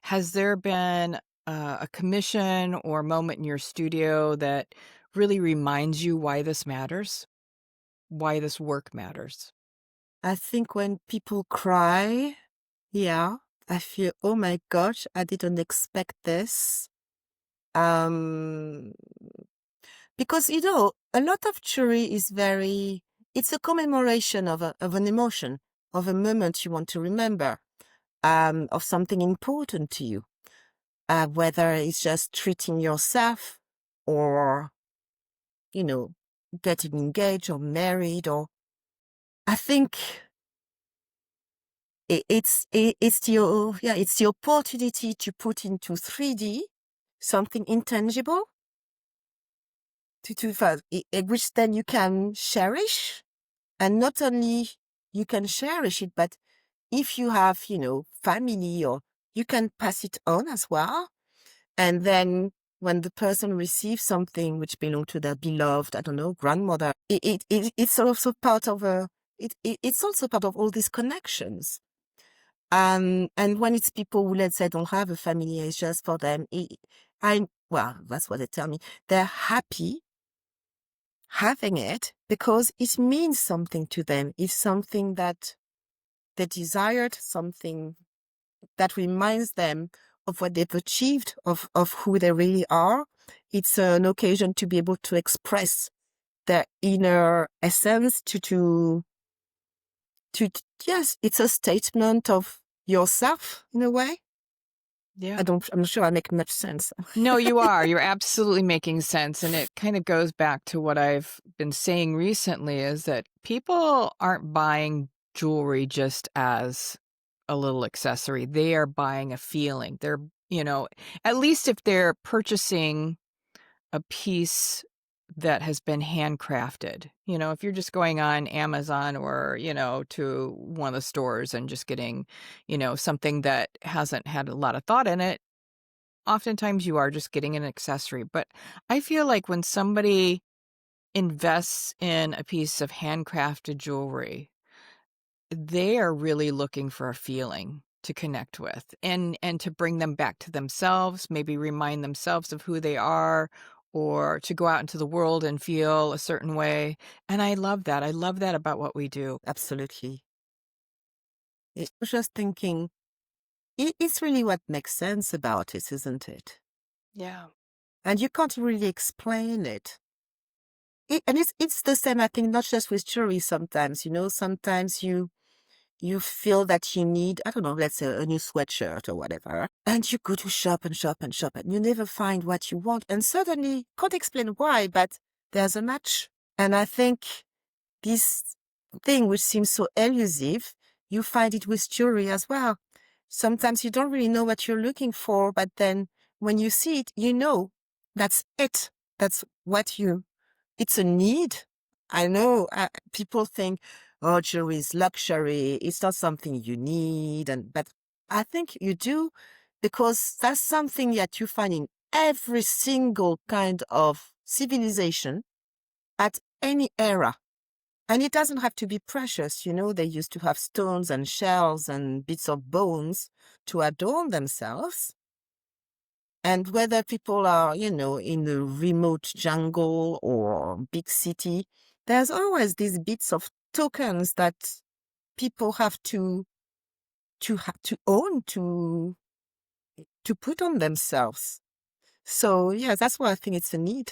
Has there been a commission or moment in your studio that really reminds you why this matters? Why this work matters? I think when people cry, yeah, I feel, oh my gosh, I didn't expect this. Um, because, a lot of jewelry is it's a commemoration of an emotion, of a moment you want to remember, of something important to you, whether it's just treating yourself or, you know, getting engaged or married or I think it's the opportunity to put into 3D something intangible which then you can cherish, and not only you can cherish it, but if you have, family, or you can pass it on as well. And then when the person receives something which belonged to their beloved, I don't know, grandmother, it's also part of it's also part of all these connections. And when it's people who, let's say, don't have a family, it's just for them. Well, that's what they tell me. They're happy having it because it means something to them. It's something that they desired, something that reminds them of what they've achieved, of who they really are. It's an occasion to be able to express their inner essence yes, it's a statement of yourself in a way. Yeah. I'm not sure I make much sense. No, you are. You're absolutely making sense. And it kind of goes back to what I've been saying recently is that people aren't buying jewelry just as a little accessory. They are buying a feeling. They're, at least if they're purchasing a piece that has been handcrafted. If you're just going on Amazon or, to one of the stores and just getting, something that hasn't had a lot of thought in it, oftentimes you are just getting an accessory. But I feel like when somebody invests in a piece of handcrafted jewelry, they are really looking for a feeling to connect with and to bring them back to themselves, maybe remind themselves of who they are, or to go out into the world and feel a certain way. And I love that. I love that about what we do. Absolutely. I was just thinking, it's really what makes sense about it, isn't it? Yeah. And you can't really explain it. And it's the same, I think, not just with jewelry sometimes, sometimes you feel that you need, I don't know, let's say a new sweatshirt or whatever, and you go to shop and shop and shop and you never find what you want. And suddenly, can't explain why, but there's a match. And I think this thing which seems so elusive, you find it with jewelry as well. Sometimes you don't really know what you're looking for, but then when you see it, you know that's it. That's what it's a need. I know people think, oh, jewelry is luxury. It's not something you need. But I think you do, because that's something that you find in every single kind of civilization at any era. And it doesn't have to be precious. They used to have stones and shells and bits of bones to adorn themselves. And whether people are, in a remote jungle or big city, there's always these bits of tokens that people have to own, to put on themselves. So yeah, that's why I think it's a need.